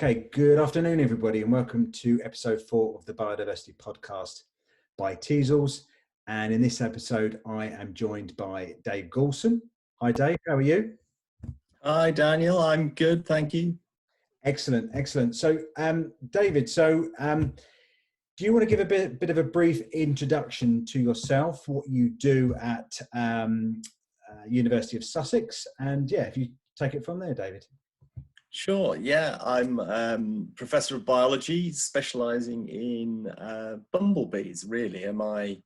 Okay, good afternoon, everybody, and welcome to episode 4 of the Biodiversity podcast by Teasels. And in this episode, I am joined by Dave Goulson. Hi, Dave. How are you? Hi, Daniel. I'm good, thank you. Excellent, excellent. So, David, do you want to give a bit of a brief introduction to yourself, what you do at University of Sussex, and yeah, if you take it from there, David. Sure, yeah, I'm Professor of Biology, specialising in bumblebees, really, are my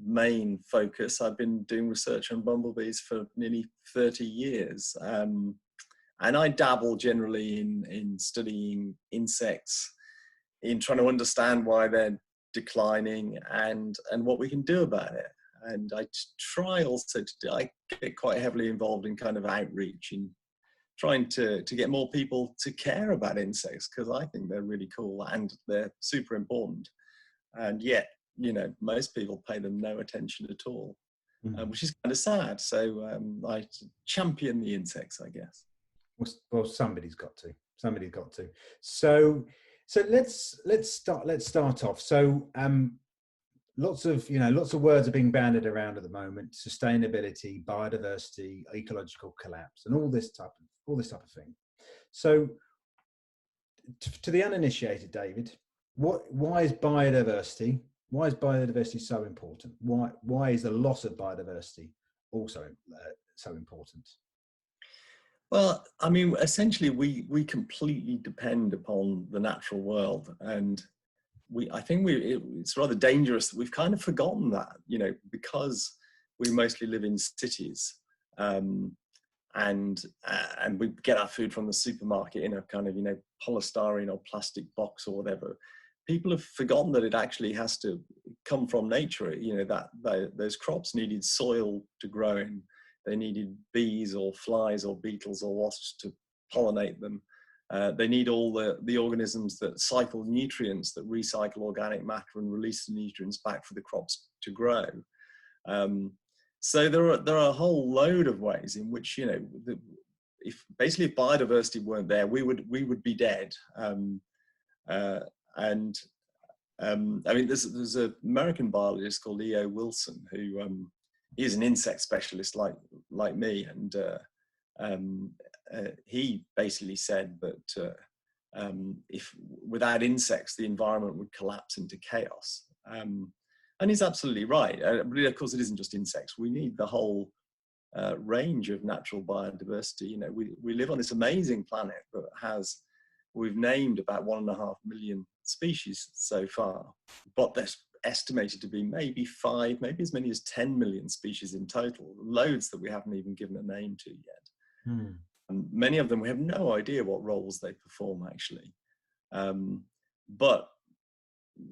main focus. I've been doing research on bumblebees for nearly 30 years, and I dabble generally in studying insects, in trying to understand why they're declining and what we can do about it. And I try also I get quite heavily involved in kind of outreach, in trying to get more people to care about insects, because I think they're really cool and they're super important. And yet, you know, most people pay them no attention at all, which is kind of sad. So I champion the insects, I guess. Well, somebody's got to. Somebody's got to. So let's start off. So lots of words are being bandied around at the moment: sustainability, biodiversity, ecological collapse, and all this type of thing. So, to the uninitiated, David, why is biodiversity so important? Why is the loss of biodiversity also so important? Well, I mean, essentially, we completely depend upon the natural world, and I think it's rather dangerous that we've kind of forgotten that, you know, because we mostly live in cities, and we get our food from the supermarket in a kind of, you know, polystyrene or plastic box or whatever. People have forgotten that it actually has to come from nature. You know, that those crops needed soil to grow in. They needed bees or flies or beetles or wasps to pollinate them. They need all the organisms that cycle nutrients, that recycle organic matter and release the nutrients back for the crops to grow. So there are a whole load of ways in which, you know, if biodiversity weren't there, we would be dead. I mean, there's an American biologist called E.O. Wilson who is an insect specialist like me, and he basically said that if without insects, the environment would collapse into chaos. And he's absolutely right. But of course, it isn't just insects. We need the whole range of natural biodiversity. You know, we live on this amazing planet that we've named about 1.5 million species so far, but there's estimated to be maybe 5, maybe as many as 10 million species in total, loads that we haven't even given a name to yet. And many of them, we have no idea what roles they perform, actually. But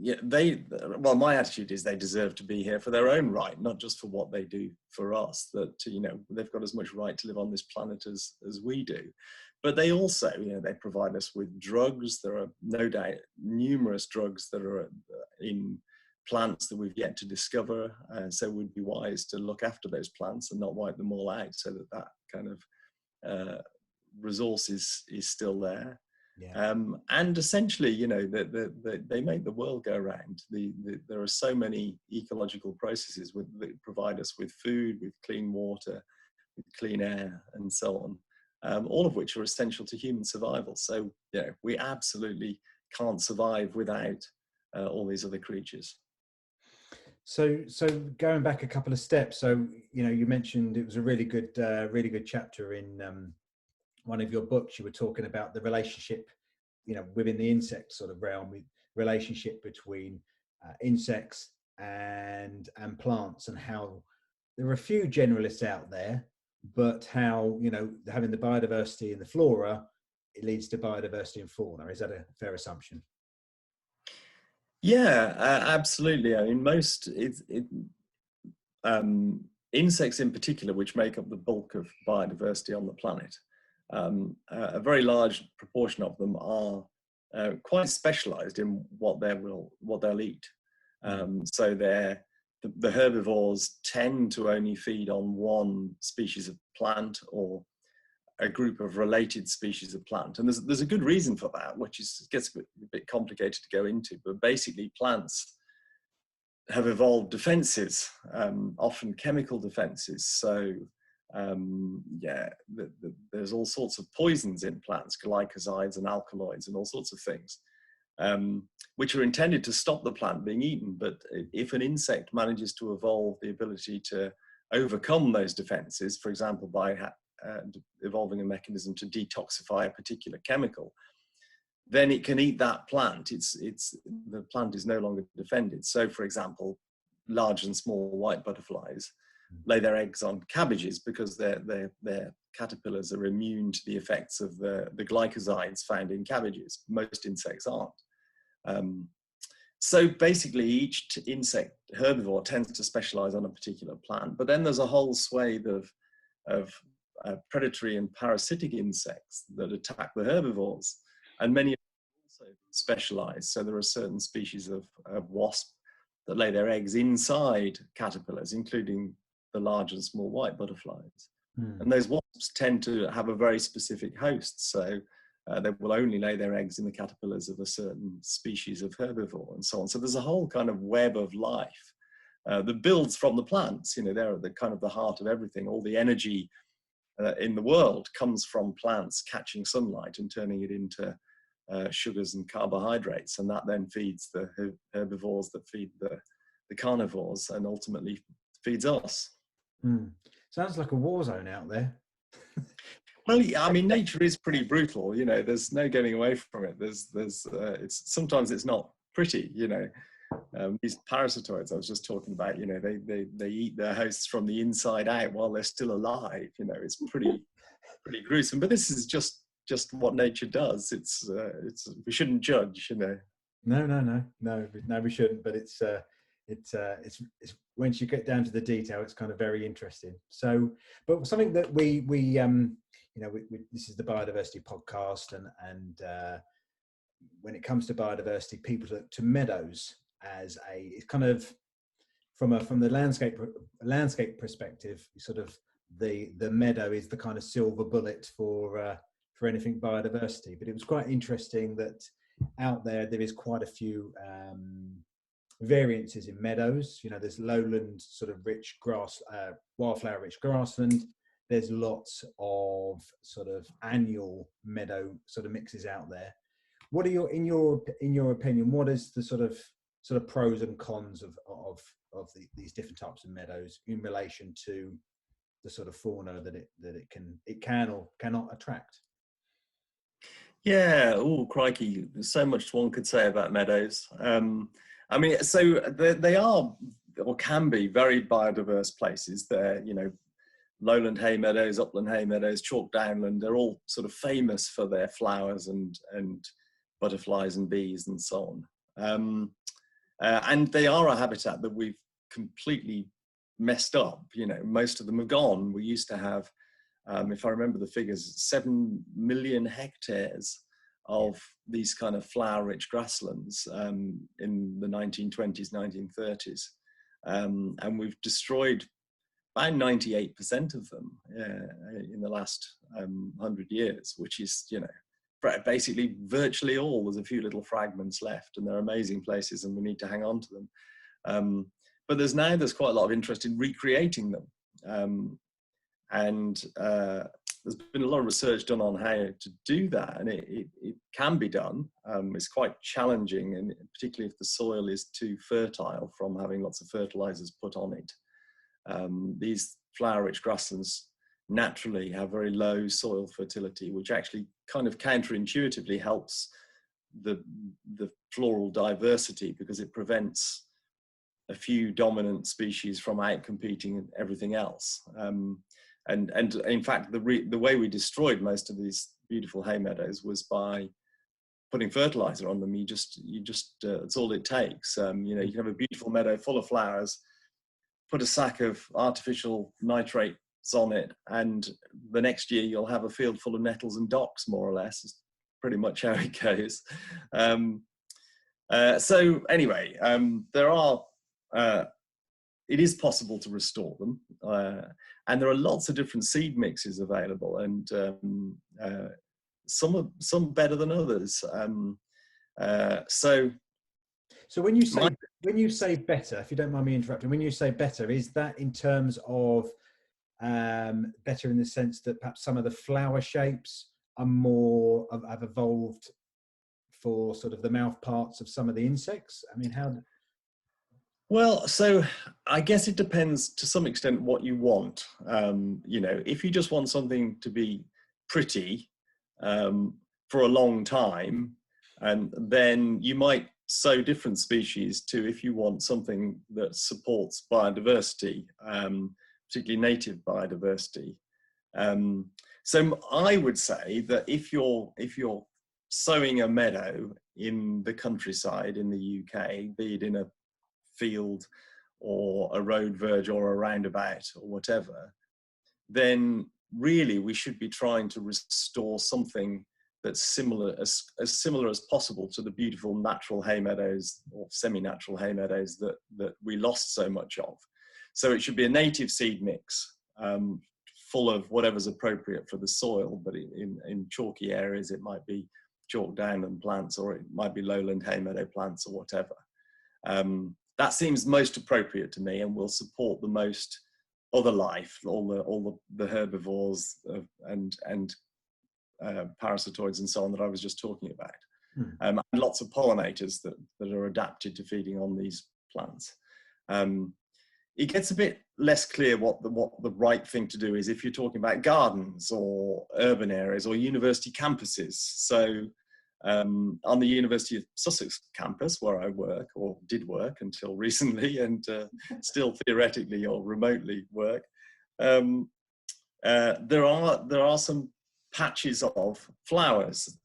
yeah, my attitude is they deserve to be here for their own right, not just for what they do for us. That, you know, they've got as much right to live on this planet as we do. But they also, you know, they provide us with drugs. There are no doubt numerous drugs that are in plants that we've yet to discover. So it would be wise to look after those plants and not wipe them all out, so that kind of resource is still there. Yeah. And essentially, you know, they make the world go round. There are so many ecological processes that provide us with food, with clean water, with clean air, and so on, all of which are essential to human survival. So, you know, we absolutely can't survive without all these other creatures. So going back a couple of steps, so, you know, you mentioned it was a really good chapter in one of your books. You were talking about the relationship, you know, within the insect sort of realm, with relationship between insects and plants, and how there are a few generalists out there, but how, you know, having the biodiversity in the flora, it leads to biodiversity in fauna. Is that a fair assumption? Yeah, absolutely. I mean, insects in particular, which make up the bulk of biodiversity on the planet, a very large proportion of them are quite specialized in what they'll eat. So the herbivores tend to only feed on one species of plant, or a group of related species of plant. And there's a good reason for that, which gets a bit complicated to go into, but basically plants have evolved defenses, often chemical defenses. So there's all sorts of poisons in plants, glycosides and alkaloids and all sorts of things, which are intended to stop the plant being eaten. But if an insect manages to evolve the ability to overcome those defenses, for example, by evolving a mechanism to detoxify a particular chemical, then it can eat that plant. The plant is no longer defended. So, for example, large and small white butterflies lay their eggs on cabbages because their caterpillars are immune to the effects of the glycosides found in cabbages. Most insects aren't. So basically, each insect herbivore tends to specialize on a particular plant, but then there's a whole swathe of predatory and parasitic insects that attack the herbivores, and many of them also specialize. So there are certain species of wasp that lay their eggs inside caterpillars, including the large and small white butterflies. And those wasps tend to have a very specific host. So they will only lay their eggs in the caterpillars of a certain species of herbivore and so on. So there's a whole kind of web of life that builds from the plants. You know, they're the kind of the heart of everything. All the energy in the world comes from plants catching sunlight and turning it into sugars and carbohydrates. And that then feeds the herbivores that feed the carnivores and ultimately feeds us. Sounds like a war zone out there. Well, I mean, nature is pretty brutal. You know, there's no getting away from it. Sometimes it's not pretty. You know, these parasitoids I was just talking about. You know, they eat their hosts from the inside out while they're still alive. You know, it's pretty gruesome. But this is just what nature does. It's we shouldn't judge. You know. No, we shouldn't. But it's once you get down to the detail, it's kind of very interesting. So, but something that we this is the biodiversity podcast, and when it comes to biodiversity, people look to Meadows as it's kind of from the landscape perspective, sort of the meadow is the kind of silver bullet for anything biodiversity. But it was quite interesting that out there is quite a few variances in meadows. You know, there's lowland sort of rich grass, wildflower rich grassland. There's lots of sort of annual meadow sort of mixes out there. What are in your opinion, what is the sort of pros and cons of these different types of meadows in relation to the sort of fauna that it can or cannot attract? Yeah, oh crikey, there's so much one could say about meadows. I mean, so they are or can be very biodiverse places. They're, you know, lowland hay meadows, upland hay meadows, chalk downland, they're all sort of famous for their flowers and butterflies and bees and so on. And they are a habitat that we've completely messed up. You know, most of them are gone. We used to have, if I remember the figures, 7 million hectares of these kind of flower-rich grasslands in the 1920s, 1930s. And we've destroyed about 98% of them in the last 100 years, which is, you know, basically virtually all. There's a few little fragments left, and they're amazing places, and we need to hang on to them. But there's quite a lot of interest in recreating them. There's been a lot of research done on how to do that, and it can be done. It's quite challenging, and particularly if the soil is too fertile from having lots of fertilizers put on it. These flower-rich grasslands naturally have very low soil fertility, which actually kind of counterintuitively helps the floral diversity, because it prevents a few dominant species from outcompeting everything else. And in fact, the way we destroyed most of these beautiful hay meadows was by putting fertilizer on them. You just it's all it takes. You know, you can have a beautiful meadow full of flowers, put a sack of artificial nitrates on it, and the next year you'll have a field full of nettles and docks, more or less. It's pretty much how it goes. So anyway, there are it is possible to restore them, and there are lots of different seed mixes available, and some better than others. So when you say better, if you don't mind me interrupting, when you say better, is that in terms of better in the sense that perhaps some of the flower shapes are more have evolved for sort of the mouth parts of some of the insects? I mean, how? Well, so I guess it depends to some extent what you want. You know, if you just want something to be pretty for a long time, and then you might sow different species to if you want something that supports biodiversity, particularly native biodiversity. So I would say that if you're sowing a meadow in the countryside in the UK, be it in a field or a road verge or a roundabout or whatever, then really we should be trying to restore something that's similar, as similar as possible to the beautiful natural hay meadows or semi-natural hay meadows that we lost so much of. So it should be a native seed mix, full of whatever's appropriate for the soil, but in chalky areas it might be chalk downland plants, or it might be lowland hay meadow plants, or whatever. That seems most appropriate to me, and will support the most other life, all the herbivores and parasitoids and so on that I was just talking about, and lots of pollinators that are adapted to feeding on these plants. It gets a bit less clear what the right thing to do is if you're talking about gardens or urban areas or university campuses. So on the University of Sussex campus, where I work, or did work until recently, and still theoretically or remotely work, there are some patches of flowers,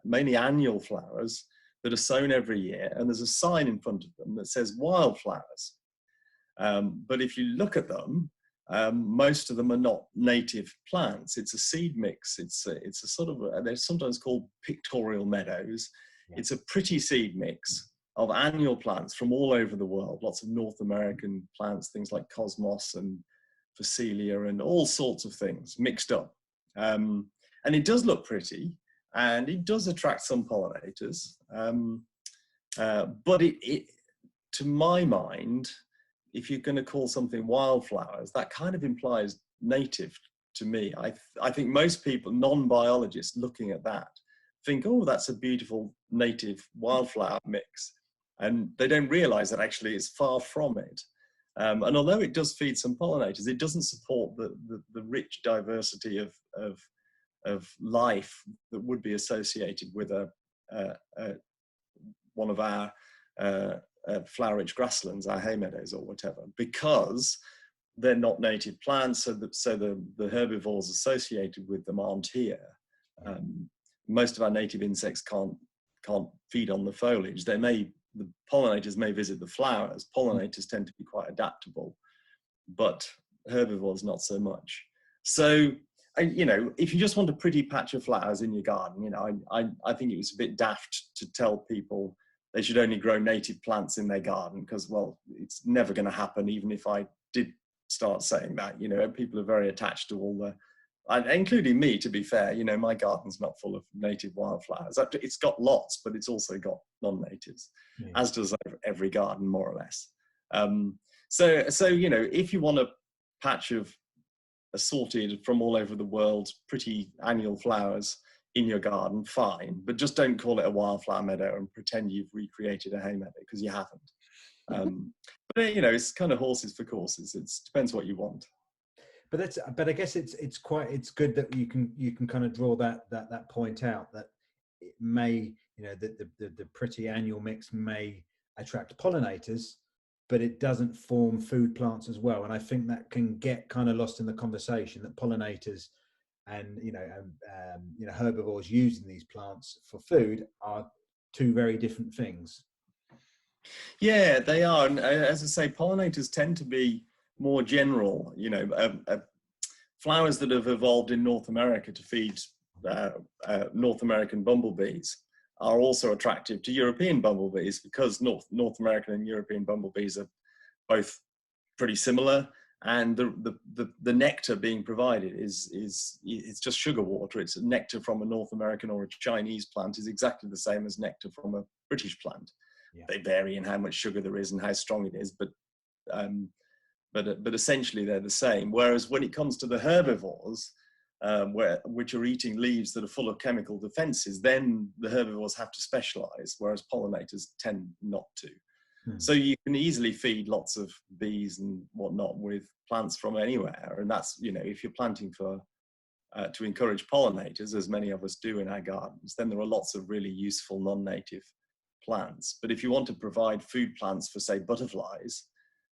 mainly annual flowers, that are sown every year, and there's a sign in front of them that says wildflowers. But if you look at them, most of them are not native plants. It's a seed mix. It's a sort of, they're sometimes called pictorial meadows. Yeah. It's a pretty seed mix of annual plants from all over the world. Lots of North American plants, things like cosmos and phacelia and all sorts of things mixed up. And it does look pretty, and it does attract some pollinators. But it, to my mind, if you're going to call something wildflowers, that kind of implies native to me. I think most people, non-biologists looking at that, think, oh, that's a beautiful native wildflower mix. And they don't realize that actually it's far from it. And although it does feed some pollinators, it doesn't support the rich diversity of life that would be associated with one of our flower-rich grasslands, our hay meadows or whatever, because they're not native plants, so the herbivores associated with them aren't here. Most of our native insects can't feed on the foliage. The pollinators may visit the flowers. Pollinators tend to be quite adaptable, but herbivores not so much. So, you know, if you just want a pretty patch of flowers in your garden, you know, I think it was a bit daft to tell people they should only grow native plants in their garden, because, well, it's never going to happen, even if I did start saying that. You know, people are very attached to all the, including me, to be fair. You know, my garden's not full of native wildflowers. It's got lots, but it's also got non-natives, as does every garden, more or less. So, you know, if you want a patch of assorted from all over the world pretty annual flowers in your garden, fine, but just don't call it a wildflower meadow and pretend you've recreated a hay meadow, because you haven't. But you know, it's kind of horses for courses. It depends what you want. But I guess it's good that you can kind of draw that point out, that it may, you know, the pretty annual mix may attract pollinators, but it doesn't form food plants as well. And I think that can get kind of lost in the conversation, that pollinators and herbivores using these plants for food are two very different things. Yeah, they are. And as I say, pollinators tend to be more general. You know, flowers that have evolved in North America to feed North American bumblebees are also attractive to European bumblebees, because North American and European bumblebees are both pretty similar. And the nectar being provided is it's just sugar water. It's nectar from a North American or a Chinese plant is exactly the same as nectar from a British plant. Yeah. They vary in how much sugar there is and how strong it is, but essentially they're the same. Whereas when it comes to the herbivores, which are eating leaves that are full of chemical defenses, then the herbivores have to specialize, whereas pollinators tend not to. So you can easily feed lots of bees and whatnot with plants from anywhere. And that's, you know, if you're planting for to encourage pollinators, as many of us do in our gardens, then there are lots of really useful non-native plants. But if you want to provide food plants for, say, butterflies,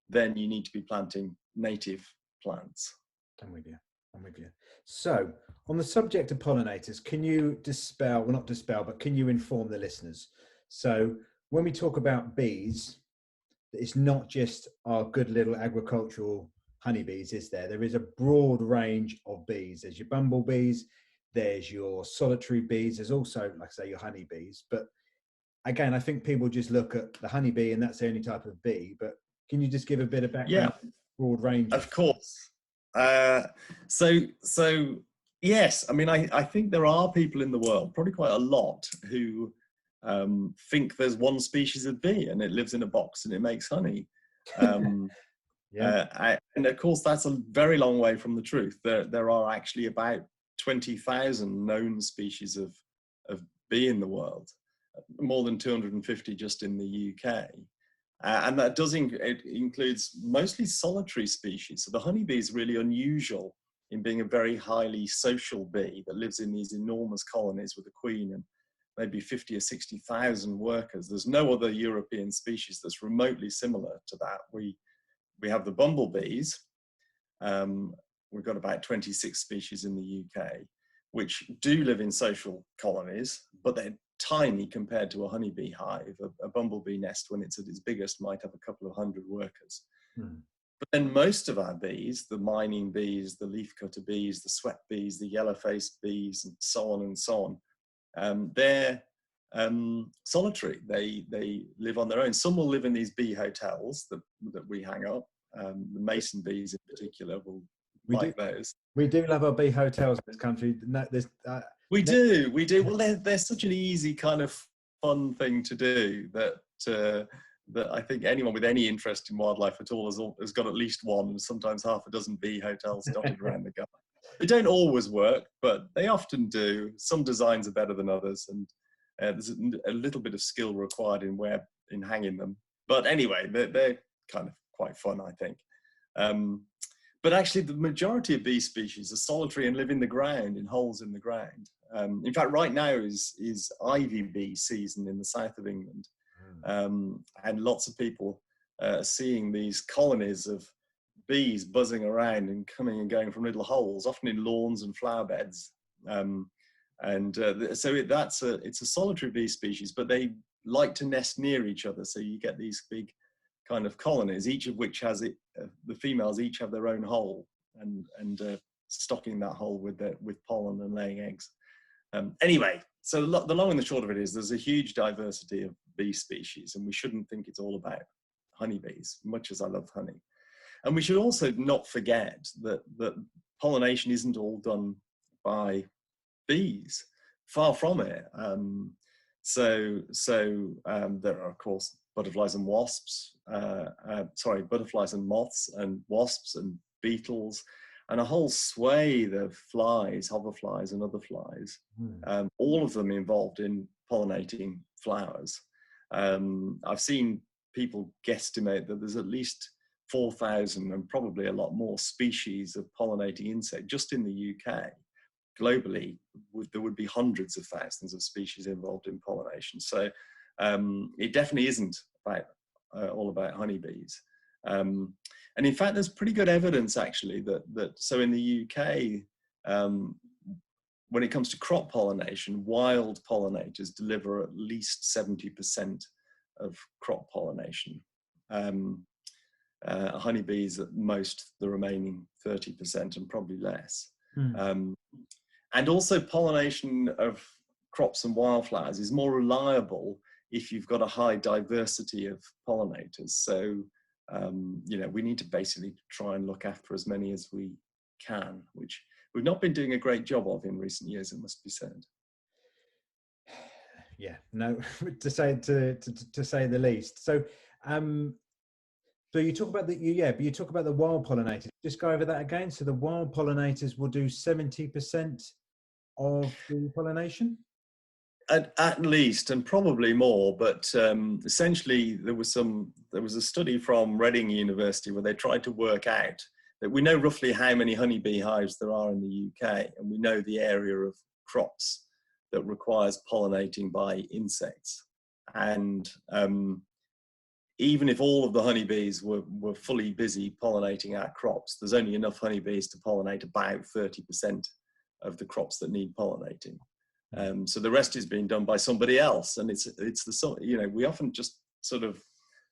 then you need to be planting native plants. I'm with you. I'm with you. So on the subject of pollinators, can you dispel, well, not dispel, but can you inform the listeners? So when we talk about bees, it's not just our good little agricultural honeybees, is there? There is a broad range of bees. There's your bumblebees, there's your solitary bees, there's also, like I say, your honeybees. But again, I think people just look at the honeybee and that's the only type of bee. But can you just give a bit of background? Yeah, broad range. Of course. So yes, I mean, I think there are people in the world, probably quite a lot, who think there's one species of bee and it lives in a box and it makes honey. Yeah. And of course, that's a very long way from the truth. There are actually about 20,000 known species of bee in the world, more than 250 just in the UK. And that it includes mostly solitary species. So the honeybee is really unusual in being a very highly social bee that lives in these enormous colonies with a queen and maybe 50 or 60,000 workers. There's no other European species that's remotely similar to that. We have the bumblebees. We've got about 26 species in the UK, which do live in social colonies, but they're tiny compared to a honeybee hive. A bumblebee nest, when it's at its biggest, might have a couple of hundred workers. But then most of our bees, the mining bees, the leafcutter bees, the sweat bees, the yellow-faced bees, and so on, they're solitary. They live on their own. Some will live in these bee hotels that we hang up. The mason bees in particular will like those. We do love our bee hotels in this country. We do. Well, they're such an easy kind of fun thing to do that I think anyone with any interest in wildlife at all has got at least one, and sometimes half a dozen bee hotels dotted around the garden. They don't always work, but they often do. Some designs are better than others, and there's a little bit of skill required in hanging them. But anyway, they're kind of quite fun, I think. But actually, the majority of bee species are solitary and live in the ground, in holes in the ground. In fact, right now is ivy bee season in the south of England. And lots of people are seeing these colonies of bees buzzing around and coming and going from little holes, often in lawns and flower beds. So it's a solitary bee species, but they like to nest near each other. So you get these big kind of colonies, each of which has the females each have their own hole and stocking that hole with pollen and laying eggs. Anyway, so the long and the short of it is there's a huge diversity of bee species, and we shouldn't think it's all about honeybees, much as I love honey. And we should also not forget that pollination isn't all done by bees. Far from it. So there are, of course, butterflies and wasps, butterflies and moths and wasps and beetles, and a whole swathe of flies, hoverflies and other flies, all of them involved in pollinating flowers. I've seen people guesstimate that there's at least 4,000 and probably a lot more species of pollinating insect just in the UK. Globally, there would be hundreds of thousands of species involved in pollination. So it definitely isn't all about honeybees. And in fact, there's pretty good evidence actually so in the UK, when it comes to crop pollination, wild pollinators deliver at least 70% of crop pollination. Honeybees at most the remaining 30% and probably less. And also pollination of crops and wildflowers is more reliable if you've got a high diversity of pollinators. So you know, we need to basically try and look after as many as we can, which we've not been doing a great job of in recent years, it must be said. Yeah, no, to say the least. So, so you talk about but you talk about the wild pollinators. Just go over that again. So the wild pollinators will do 70% of the pollination. At least, and probably more, but essentially there was a study from Reading University where they tried to work out that we know roughly how many honeybee hives there are in the UK, and we know the area of crops that requires pollinating by insects. And even if all of the honeybees were fully busy pollinating our crops, there's only enough honeybees to pollinate about 30% of the crops that need pollinating. So the rest is being done by somebody else, and it's the, you know, we often just sort of,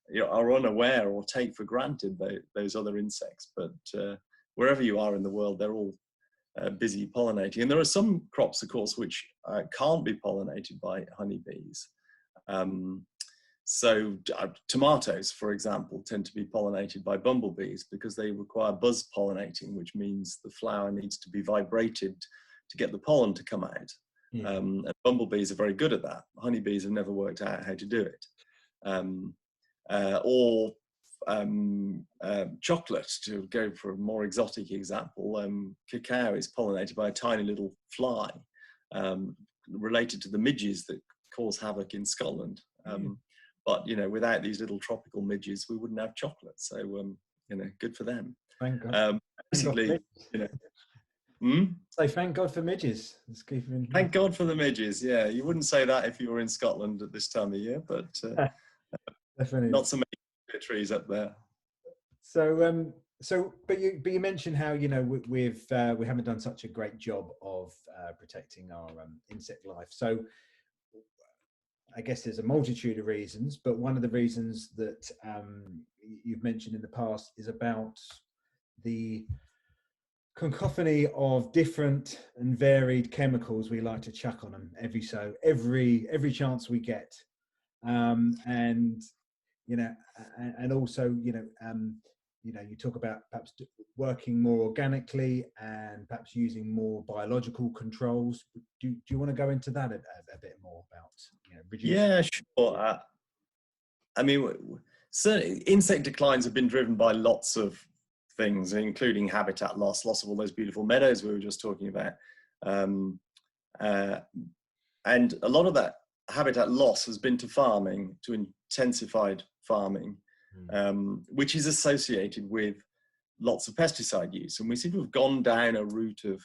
you know, are unaware or take for granted those other insects, but wherever you are in the world, they're all busy pollinating. And there are some crops, of course, which can't be pollinated by honeybees. So tomatoes, for example, tend to be pollinated by bumblebees because they require buzz pollinating, which means the flower needs to be vibrated to get the pollen to come out. Yeah. And bumblebees are very good at that. Honeybees have never worked out how to do it. Chocolate, to go for a more exotic example, cacao is pollinated by a tiny little fly related to the midges that cause havoc in Scotland. But, you know, without these little tropical midges, we wouldn't have chocolate. So, you know, good for them. Thank God. Basically, you know. So thank God for midges. Thank God for the midges. Yeah, you wouldn't say that if you were in Scotland at this time of year, but definitely not so many trees up there. So, but you mentioned how, you know, we haven't done such a great job of protecting our insect life. So, I guess there's a multitude of reasons, but one of the reasons that you've mentioned in the past is about the cacophony of different and varied chemicals we like to chuck on them every chance we get, and you know, and also, you know, you talk about perhaps working more organically and perhaps using more biological controls. Do you want to go into that a bit more about, you know, reducing? Yeah, sure. I mean, certainly insect declines have been driven by lots of things, including habitat loss of all those beautiful meadows we were just talking about. And a lot of that habitat loss has been to farming, to intensified farming, which is associated with lots of pesticide use. And we seem to have gone down a route of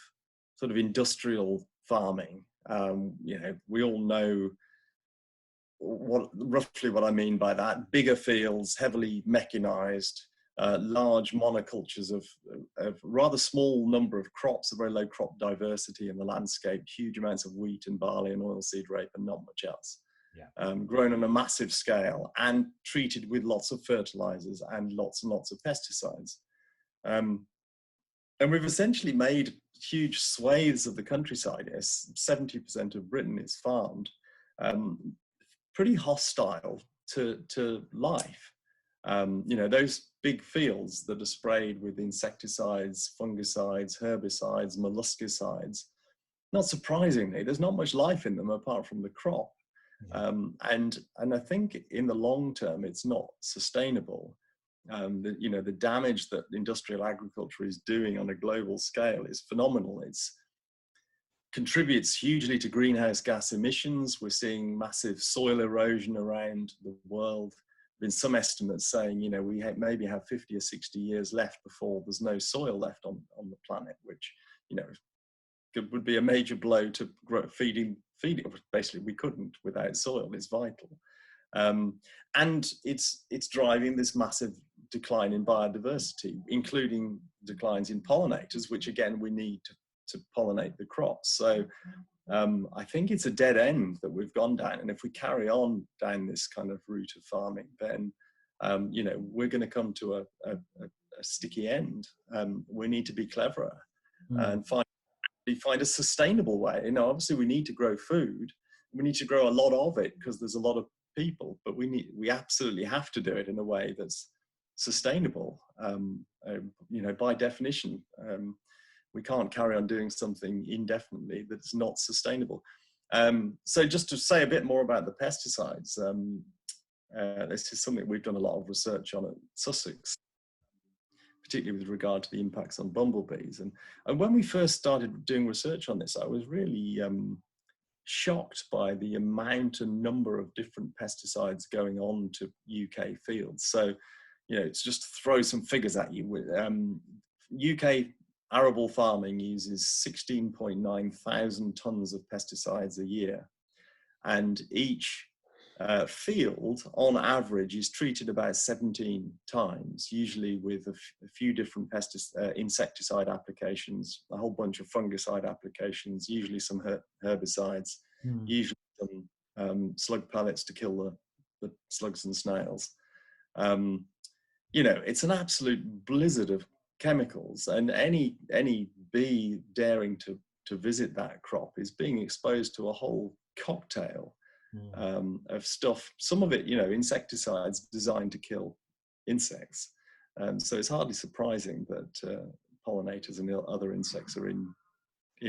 sort of industrial farming. You know, we all know roughly what I mean by that: bigger fields, heavily mechanized, large monocultures of rather small number of crops, a very low crop diversity in the landscape, huge amounts of wheat and barley and oilseed rape and not much else. Yeah. Grown on a massive scale and treated with lots of fertilizers and lots of pesticides. And we've essentially made huge swathes of the countryside. 70% of Britain is farmed, pretty hostile to life. You know, those big fields that are sprayed with insecticides, fungicides, herbicides, molluscicides, not surprisingly, there's not much life in them apart from the crop. And I think in the long term, it's not sustainable. You know, the damage that industrial agriculture is doing on a global scale is phenomenal. It contributes hugely to greenhouse gas emissions. We're seeing massive soil erosion around the world. Been some estimates saying, you know, we maybe have 50 or 60 years left before there's no soil left on the planet, which, you know, would be a major blow to feeding. Basically, we couldn't without soil. It's vital, and it's driving this massive decline in biodiversity, including declines in pollinators, which again we need to pollinate the crops. So I think it's a dead end that we've gone down, and if we carry on down this kind of route of farming, then you know, we're going to come to a sticky end. We need to be cleverer and find a sustainable way. You know, obviously we need to grow food. We need to grow a lot of it because there's a lot of people, but we absolutely have to do it in a way that's sustainable. By definition, we can't carry on doing something indefinitely that's not sustainable. So just to say a bit more about the pesticides, this is something we've done a lot of research on at Sussex, particularly with regard to the impacts on bumblebees. And when we first started doing research on this, I was really shocked by the amount and number of different pesticides going on to UK fields. So, it's just to throw some figures at you. UK arable farming uses 16.9 thousand tons of pesticides a year, and each field on average is treated about 17 times, usually with a few different insecticide applications, a whole bunch of fungicide applications, usually some herbicides, usually some slug pellets to kill the slugs and snails. It's an absolute blizzard of chemicals, and any bee daring to visit that crop is being exposed to a whole cocktail of stuff, some of it, insecticides designed to kill insects. So it's hardly surprising that pollinators and other insects are in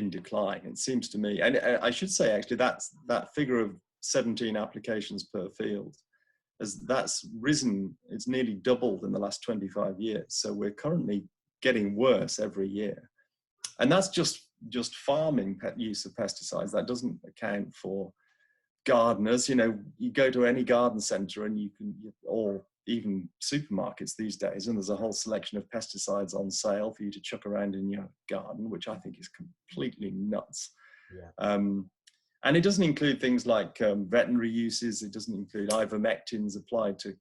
decline, it seems to me. And I should say, actually, that figure of 17 applications per field, that's risen, it's nearly doubled in the last 25 years. So we're currently getting worse every year. And that's just farming use of pesticides. That doesn't account for gardeners. You go to any garden centre and or even supermarkets these days, and there's a whole selection of pesticides on sale for you to chuck around in your garden, which I think is completely nuts. Yeah. And it doesn't include things like veterinary uses. It doesn't include ivermectins applied to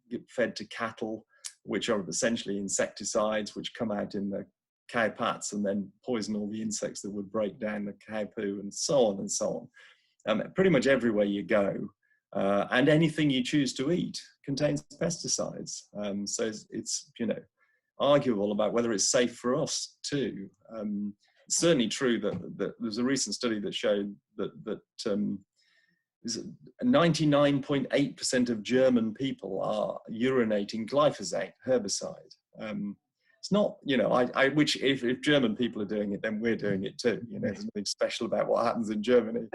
get fed to cattle, which are essentially insecticides, which come out in the cow pats and then poison all the insects that would break down the cow poo, and so on and so on. Pretty much everywhere you go, and anything you choose to eat contains pesticides. So it's arguable about whether it's safe for us too. It's certainly true that there's a recent study that showed that 99.8% of German people are urinating glyphosate herbicide. It's not, which if German people are doing it, then we're doing it too. There's nothing special about what happens in Germany.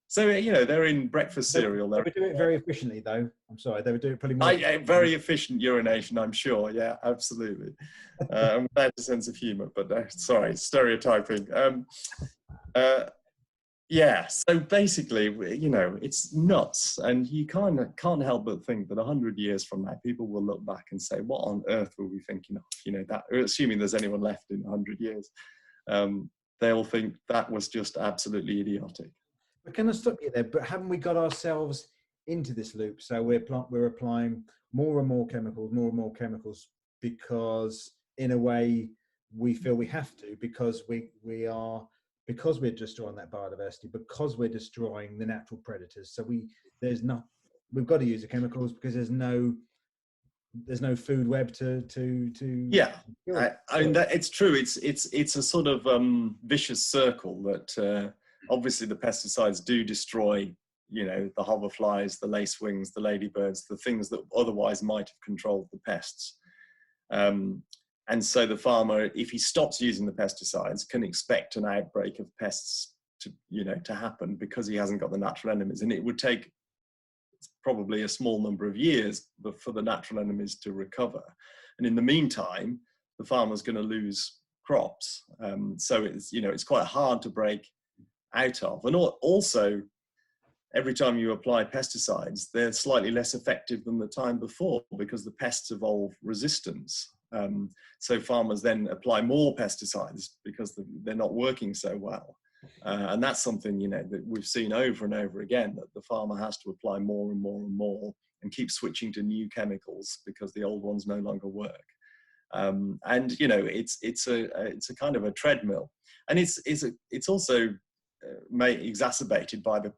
So, they're in breakfast cereal. They would do it very efficiently, though. I'm sorry, they would do it pretty much. Very efficient urination, I'm sure. Yeah, absolutely. Without a sense of humour, but sorry, stereotyping. Yeah, so basically, it's nuts. And you can't help but think that 100 years from now, people will look back and say, what on earth were we thinking of? That, assuming there's anyone left in 100 years, they'll think that was just absolutely idiotic. But can I stop you there? But haven't we got ourselves into this loop? So we're applying more and more chemicals because, in a way, we feel we have to, because because we're destroying that biodiversity, because we're destroying the natural predators. So we've got to use the chemicals because there's no food web to yeah. I mean, that it's true. It's a sort of vicious circle that. Obviously, the pesticides do destroy, the hoverflies, the lacewings, the ladybirds, the things that otherwise might have controlled the pests. And so the farmer, if he stops using the pesticides, can expect an outbreak of pests to happen because he hasn't got the natural enemies. And it would take probably a small number of years for the natural enemies to recover. And in the meantime, the farmer's going to lose crops. So it's quite hard to break out of. And also, every time you apply pesticides, they're slightly less effective than the time before because the pests evolve resistance. So farmers then apply more pesticides because they're not working so well. And that's something, that we've seen over and over again, that the farmer has to apply more and more and more and keep switching to new chemicals because the old ones no longer work. And it's a kind of a treadmill, and it's also exacerbated by the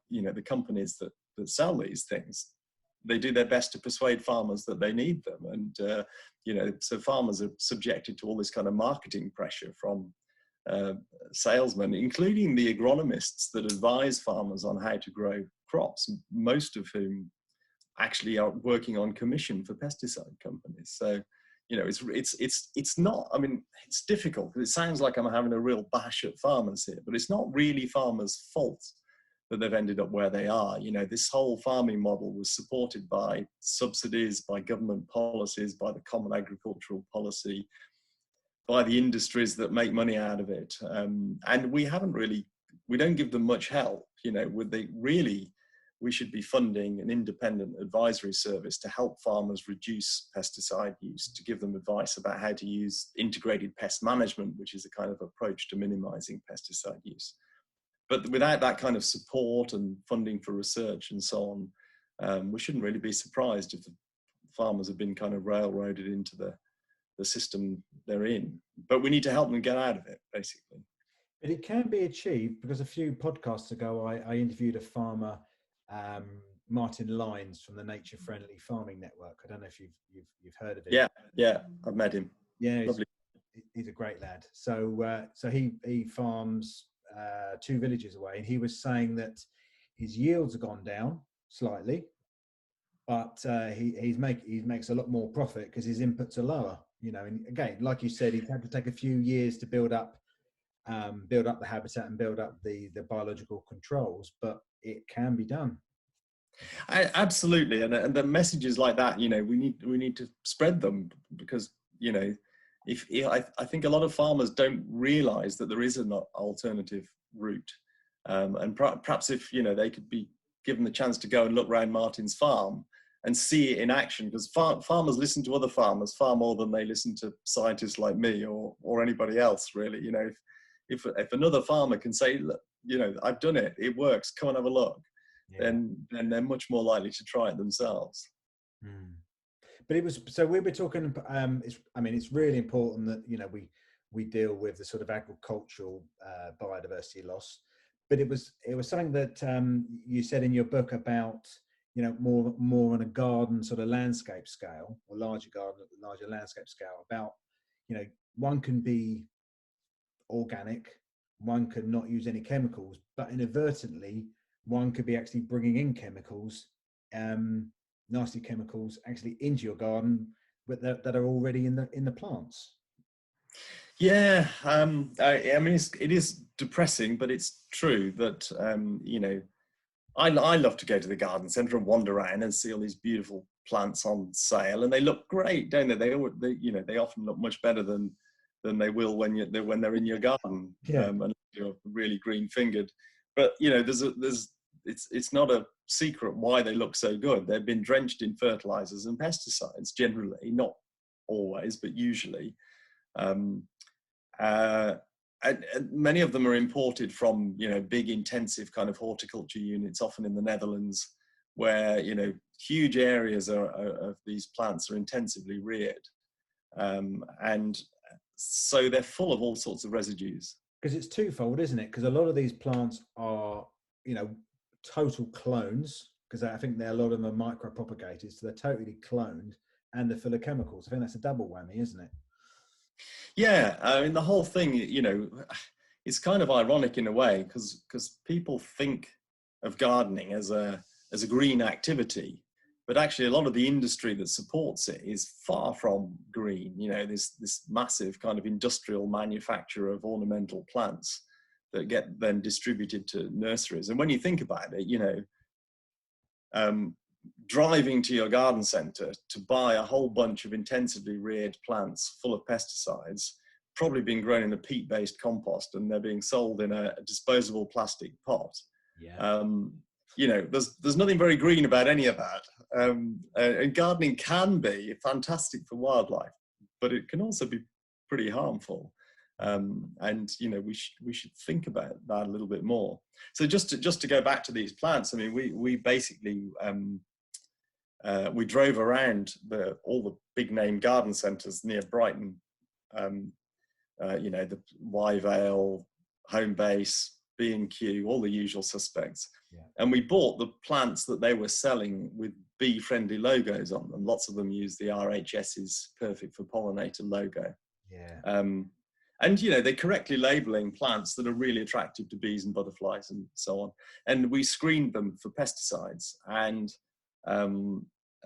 companies that sell these things. They do their best to persuade farmers that they need them, and so farmers are subjected to all this kind of marketing pressure from salesmen, including the agronomists that advise farmers on how to grow crops, most of whom actually are working on commission for pesticide companies. So, you know, it's not, I mean, it's difficult because it sounds like I'm having a real bash at farmers here, but it's not really farmers' fault that they've ended up where they are. You know, this whole farming model was supported by subsidies, by government policies, by the common agricultural policy, by the industries that make money out of it. And we don't give them much help. You know, we should be funding an independent advisory service to help farmers reduce pesticide use, to give them advice about how to use integrated pest management, which is a kind of approach to minimizing pesticide use. But without that kind of support and funding for research and so on, we shouldn't really be surprised if the farmers have been kind of railroaded into the system they're in. But we need to help them get out of it, basically. But it can be achieved, because a few podcasts ago, I interviewed a farmer, Martin Lyons from the Nature Friendly Farming Network. I don't know if you've heard of him. Yeah, I've met him. Yeah, lovely. He's a great lad. So he farms 2 villages away, and he was saying that his yields have gone down slightly, but he makes a lot more profit because his inputs are lower. You know, and again, like you said, he's had to take a few years to build up the habitat and build up the biological controls, but it can be done. Absolutely, and the messages like that, you know, we need to spread them, because, you know, I think a lot of farmers don't realise that there is an alternative route, and perhaps if, you know, they could be given the chance to go and look around Martin's farm and see it in action, because farmers listen to other farmers far more than they listen to scientists like me or anybody else, really. You know, if another farmer can say, look, you know, I've done it, it works, come and have a look, then they're much more likely to try it themselves. But we were talking, it's really important that, you know, we deal with the sort of agricultural biodiversity loss, but it was something that you said in your book about, you know, more on a garden sort of landscape scale, or larger landscape scale, about, you know, one can be organic, one could not use any chemicals, but inadvertently one could be actually bringing in chemicals, nasty chemicals, actually into your garden, but that are already in the plants. Yeah, I mean, it is depressing, but it's true that, you know, I love to go to the garden centre and wander around and see all these beautiful plants on sale, and they look great, don't they? You know, they often look much better than they will when they're in your garden, and you're really green fingered. But, you know, it's not a secret why they look so good. They've been drenched in fertilizers and pesticides, generally, not always, but usually. And many of them are imported from, you know, big intensive kind of horticulture units, often in the Netherlands, where, you know, huge areas of these plants are intensively reared, and so they're full of all sorts of residues. Because it's twofold, isn't it? Because a lot of these plants are, you know, total clones, because I think a lot of them are micro-propagators, so they're totally cloned, and they're full of chemicals. I think that's a double whammy, isn't it? Yeah, I mean, the whole thing, you know, it's kind of ironic in a way, because people think of gardening as a green activity, but actually a lot of the industry that supports it is far from green. You know, this massive kind of industrial manufacture of ornamental plants that get then distributed to nurseries. And when you think about it, you know, driving to your garden centre to buy a whole bunch of intensively reared plants full of pesticides, probably being grown in a peat-based compost, and they're being sold in a disposable plastic pot. Yeah. You know, there's nothing very green about any of that. And gardening can be fantastic for wildlife, but it can also be pretty harmful. And, you know, we should think about that a little bit more. So just to go back to these plants, I mean, we basically we drove around all the big name garden centres near Brighton, you know, the Wyvale, Homebase, B&Q, all the usual suspects. Yeah. And we bought the plants that they were selling with bee-friendly logos on them. Lots of them use the RHS's Perfect for Pollinator logo. Yeah. And, you know, they're correctly labeling plants that are really attractive to bees and butterflies and so on. And we screened them for pesticides. And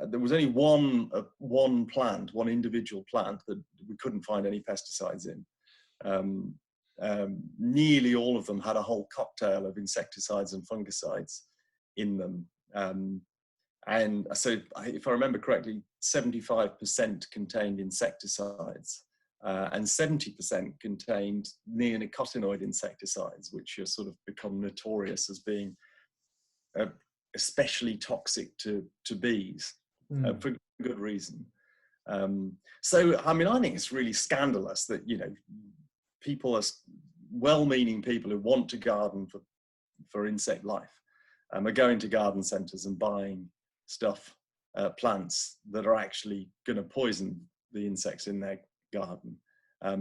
there was only one plant, one individual plant that we couldn't find any pesticides in. Nearly all of them had a whole cocktail of insecticides and fungicides in them. And so, if I remember correctly, 75% contained insecticides, and 70% contained neonicotinoid insecticides, which have sort of become notorious as being especially toxic to bees, for good reason. So, I mean, I think it's really scandalous that, you know, people are well-meaning people who want to garden for insect life, are going to garden centres and buying stuff, plants that are actually going to poison the insects in their garden.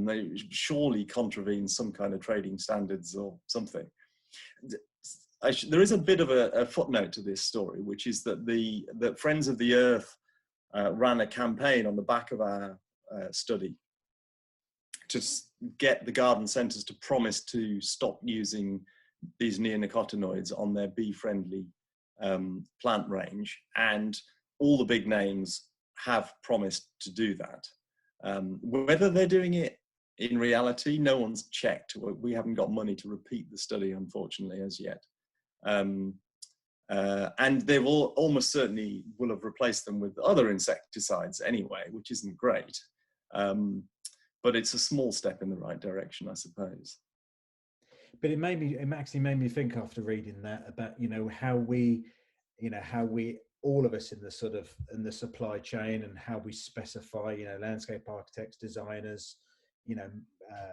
They surely contravene some kind of trading standards or something. There is a bit of a footnote to this story, which is that the Friends of the Earth ran a campaign on the back of our study to get the garden centres to promise to stop using these neonicotinoids on their bee-friendly plant range, and all the big names have promised to do that. Whether they're doing it in reality, no one's checked. We haven't got money to repeat the study, unfortunately, as yet. And they will almost certainly will have replaced them with other insecticides anyway, which isn't great. But it's a small step in the right direction, I suppose. But it actually made me think after reading that about, you know, how we all of us in the supply chain, and how we specify, you know, landscape architects, designers, you know,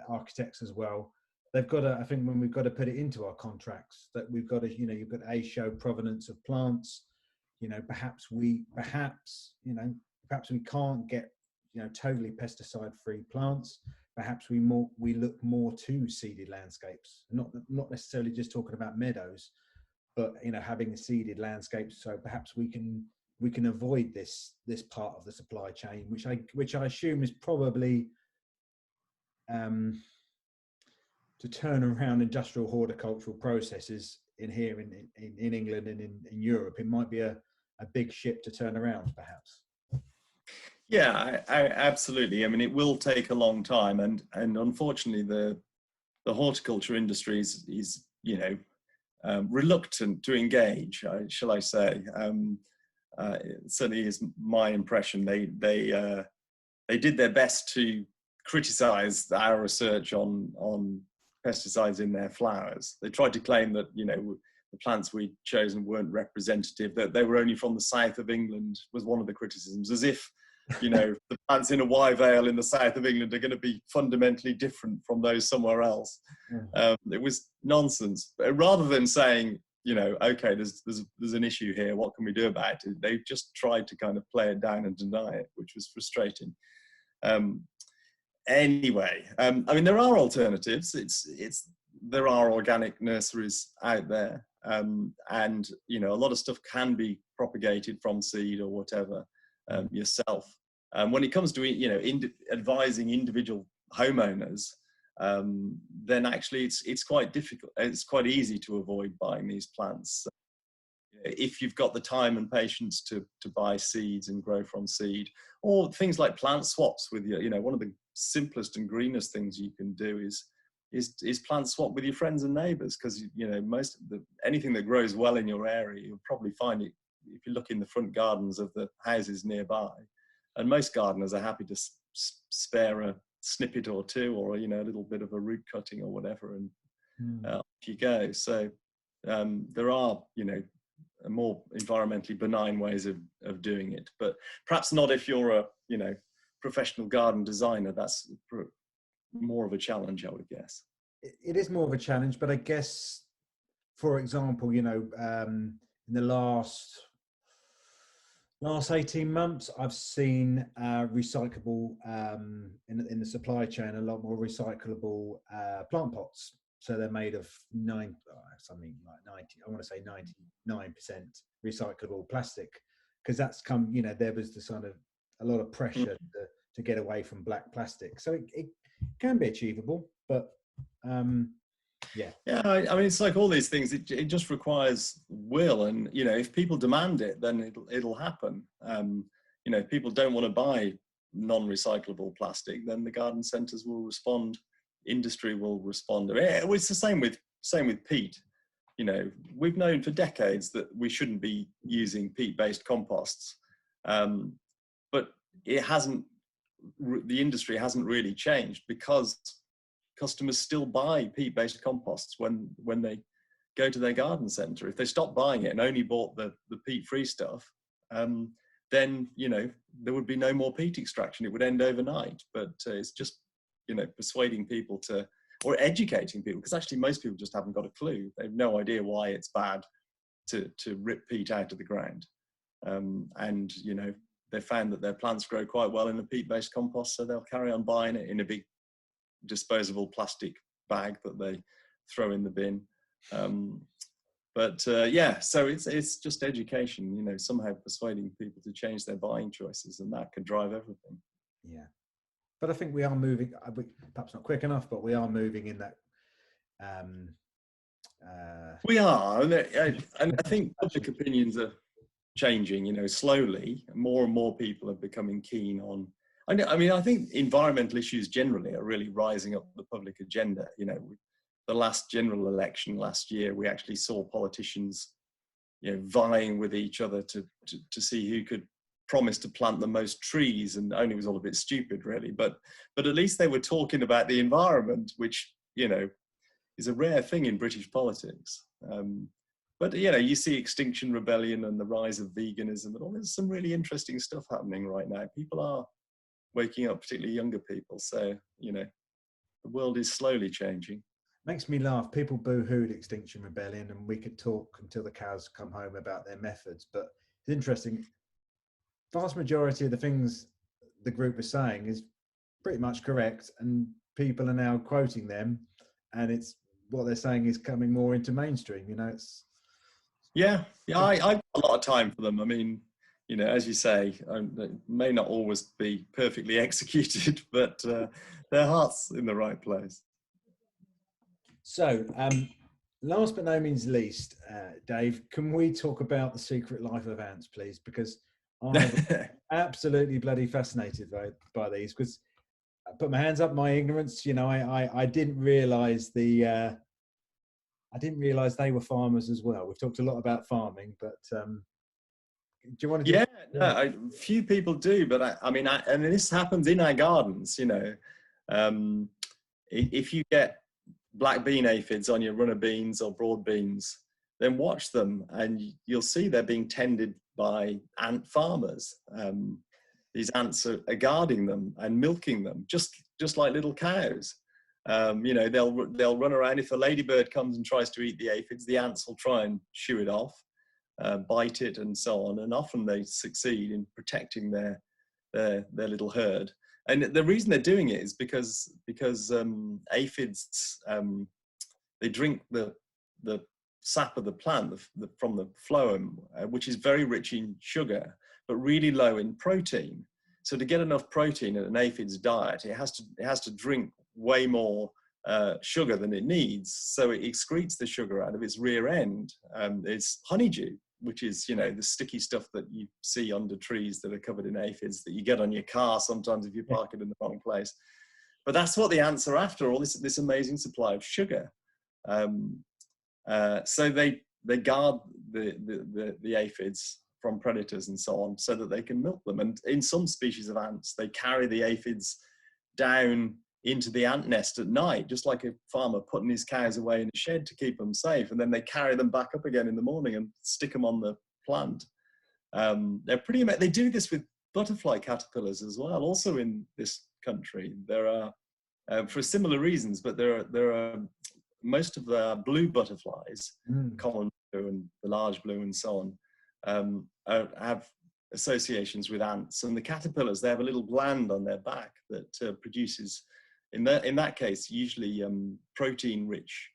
architects as well. They've got to, I think, when we've got to put it into our contracts, that we've got to, you know, you've got to show provenance of plants. You know, perhaps we can't get, you know, totally pesticide-free plants. Perhaps we look more to seeded landscapes, not necessarily just talking about meadows, but, you know, having seeded landscapes. So perhaps we can avoid this part of the supply chain, which I assume is probably to turn around industrial horticultural processes in England and in Europe. It might be a big ship to turn around, perhaps. Yeah, absolutely. I mean, it will take a long time, and unfortunately, the horticulture industry is you know, reluctant to engage, shall I say? It certainly is my impression. They did their best to criticise our research on pesticides in their flowers. They tried to claim that, you know, the plants we'd chosen weren't representative, that they were only from the south of England, was one of the criticisms, as if, you know, the plants in a Y Vale in the south of England are going to be fundamentally different from those somewhere else. It was nonsense. But rather than saying, you know, okay, there's an issue here, what can we do about it? They just tried to kind of play it down and deny it, which was frustrating. Anyway, I mean, there are alternatives. There are organic nurseries out there, and, you know, a lot of stuff can be propagated from seed or whatever yourself. When it comes to, you know, advising individual homeowners, then actually it's quite difficult. It's quite easy to avoid buying these plants if you've got the time and patience to buy seeds and grow from seed, or things like plant swaps with your, you know, one of the simplest and greenest things you can do is plant swap with your friends and neighbours, because, you know, anything that grows well in your area, you'll probably find it if you look in the front gardens of the houses nearby, and most gardeners are happy to spare a snippet or two, or, you know, a little bit of a root cutting or whatever, and off you go. So there are, you know, more environmentally benign ways of doing it, but perhaps not if you're a, you know, professional garden designer. That's more of a challenge, I would guess. It is more of a challenge, but I guess, for example, you know, in the last 18 months, I've seen recyclable, in the supply chain, a lot more recyclable plant pots. So they're made of something like 99% recyclable plastic, because that's come, you know, there was the sort of a lot of pressure to get away from black plastic. So it can be achievable, but Yeah. Yeah, I mean, it's like all these things. It just requires will, and you know, if people demand it, then it'll happen. You know, if people don't want to buy non-recyclable plastic, then the garden centres will respond. Industry will respond. I mean, it's the same with peat. You know, we've known for decades that we shouldn't be using peat-based composts, but it hasn't. The industry hasn't really changed because customers still buy peat-based composts when they go to their garden centre. If they stopped buying it and only bought the peat-free stuff, then, you know, there would be no more peat extraction. It would end overnight. But it's just, you know, persuading people to, or educating people, because actually most people just haven't got a clue. They have no idea why it's bad to rip peat out of the ground. And, you know, they found that their plants grow quite well in a peat-based compost, so they'll carry on buying it in a big disposable plastic bag that they throw in the bin. Yeah, so it's just education, you know, somehow persuading people to change their buying choices, and that can drive everything. Yeah, but I think we are moving, perhaps not quick enough, but we are moving in that. We are, and I think public opinions are changing, you know, slowly. More and more people are becoming keen on. I mean, I think environmental issues generally are really rising up the public agenda. You know, the last general election last year, we actually saw politicians, you know, vying with each other to see who could promise to plant the most trees, and only was all a bit stupid, really. But at least they were talking about the environment, which, you know, is a rare thing in British politics. But, you know, you see Extinction Rebellion and the rise of veganism and all. There's some really interesting stuff happening right now. People are waking up, particularly younger people. So, you know, the world is slowly changing. Makes me laugh. People boo-hooed Extinction Rebellion, and we could talk until the cows come home about their methods. But it's interesting. Vast majority of the things the group is saying is pretty much correct, and people are now quoting them, and it's what they're saying is coming more into mainstream. You know, it's I've got a lot of time for them. I mean, you know, as you say, they may not always be perfectly executed, but their heart's in the right place. So, last but no means least, Dave, can we talk about the secret life of ants, please? Because I'm absolutely bloody fascinated by these. Because I put my hands up, my ignorance. You know, I didn't realise I didn't realise they were farmers as well. We've talked a lot about farming, but do you want to? Yeah, no, few people do, but I mean, and this happens in our gardens. You know, if you get black bean aphids on your runner beans or broad beans, then watch them, and you'll see they're being tended by ant farmers. These ants are guarding them and milking them, just like little cows. You know, they'll run around. If a ladybird comes and tries to eat the aphids, the ants will try and shoo it off, bite it, and so on. And often they succeed in protecting their little herd. And the reason they're doing it is because aphids, they drink the sap of the plant from the phloem, which is very rich in sugar, but really low in protein. So to get enough protein in an aphid's diet, it has to drink way more sugar than it needs. So it excretes the sugar out of its rear end. It's honeydew, which is, you know, the sticky stuff that you see under trees that are covered in aphids that you get on your car sometimes if you park it in the wrong place. But that's what the ants are after, all this amazing supply of sugar. So they guard the aphids from predators and so on, so that they can milk them. And in some species of ants, they carry the aphids down into the ant nest at night, just like a farmer putting his cows away in a shed to keep them safe. And then they carry them back up again in the morning and stick them on the plant. They're pretty amazing. They do this with butterfly caterpillars as well, also in this country. There are, for similar reasons, but there are most of the blue butterflies, common blue and the large blue and so on, have associations with ants. And the caterpillars, they have a little gland on their back that produces, in that case, usually protein-rich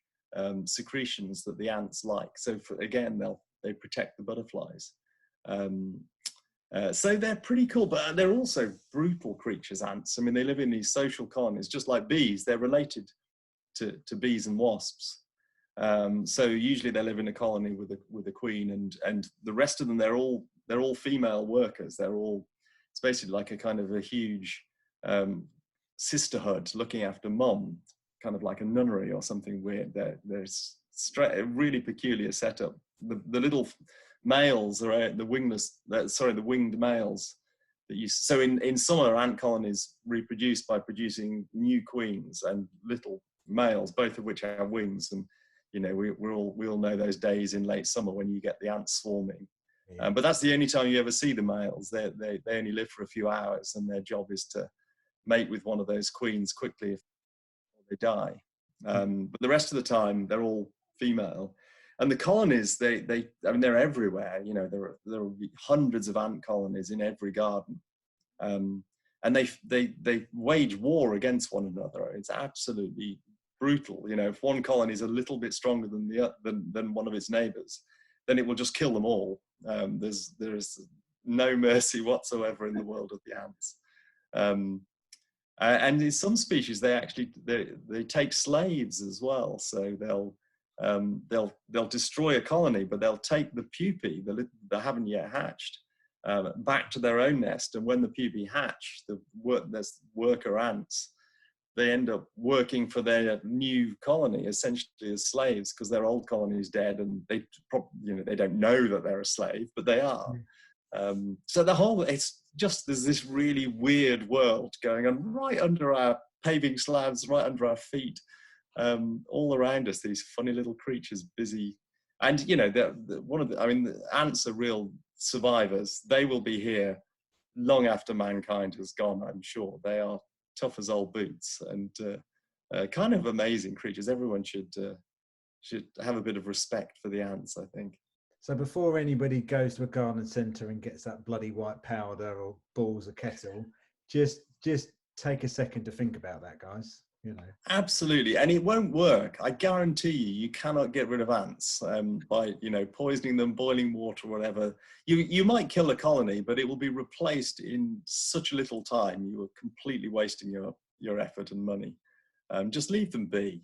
secretions that the ants like. So again, they protect the butterflies. So they're pretty cool, but they're also brutal creatures, ants. I mean, they live in these social colonies, just like bees. They're related to bees and wasps. So usually they live in a colony with a queen, and the rest of them, they're all female workers. It's basically like a kind of a huge sisterhood looking after mom, kind of like a nunnery or something weird. There's a really peculiar setup. The little males are the winged males that so in summer, ant colonies reproduce by producing new queens and little males, both of which have wings. And we all know those days in late summer when you get the ants swarming. Yeah. But that's the only time you ever see the males. They only live for a few hours, and their job is to mate with one of those queens quickly if they die. But the rest of the time, they're all female. And the colonies, they're everywhere. There will be hundreds of ant colonies in every garden, and they wage war against one another. It's absolutely brutal. If one colony is a little bit stronger than one of its neighbours, then it will just kill them all. There's no mercy whatsoever in the world of the ants. And in some species, they take slaves as well. So they'll destroy a colony, but they'll take the pupae that haven't yet hatched back to their own nest. And when the pupae hatch, there's worker ants. They end up working for their new colony essentially as slaves, because their old colony is dead, and they don't know that they're a slave, but they are. So there's this really weird world going on right under our paving slabs, right under our feet, all around us. These funny little creatures busy, and the ants are real survivors. They will be here long after mankind has gone. I'm sure they are tough as old boots, and kind of amazing creatures. Everyone should have a bit of respect for the ants, I think. So before anybody goes to a garden centre and gets that bloody white powder or balls a kettle, just take a second to think about that, guys. Absolutely, and it won't work. I guarantee you cannot get rid of ants by poisoning them, boiling water, whatever. You might kill a colony, but it will be replaced in such a little time. You are completely wasting your effort and money. Just leave them be.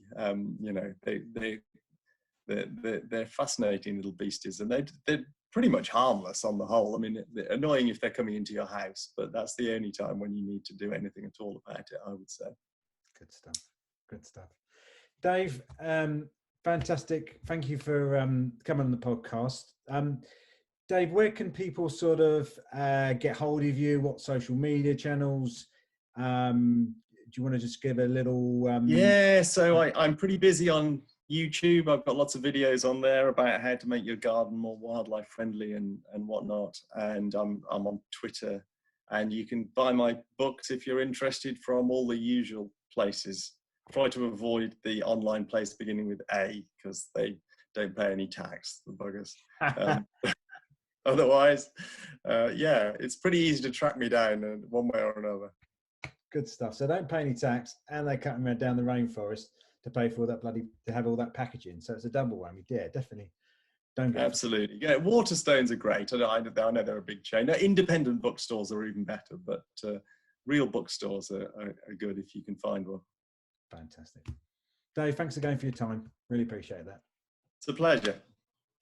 They're fascinating little beasties, and they're pretty much harmless on the whole. I mean, they're annoying if they're coming into your house, but that's the only time when you need to do anything at all about it, I would say. Good stuff. Dave, fantastic. Thank you for coming on the podcast. Dave, where can people sort of get hold of you? What social media channels? Do you want to just give a little... So I'm pretty busy on YouTube. I've got lots of videos on there about how to make your garden more wildlife friendly and whatnot. And I'm on Twitter. And you can buy my books if you're interested from all the usual places. Try to avoid the online place beginning with A, because they don't pay any tax, the buggers. Otherwise, it's pretty easy to track me down one way or another. Good stuff. So don't pay any tax, and they cut me down the rainforest to pay for that to have all that packaging. So it's a double whammy. Yeah, definitely. Don't get Absolutely. Yeah, Waterstones are great. I know they're a big chain. Independent bookstores are even better, but real bookstores are good if you can find one. Fantastic. Dave, thanks again for your time. Really appreciate that. It's a pleasure.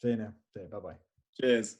See you now. See you. Bye-bye. Cheers.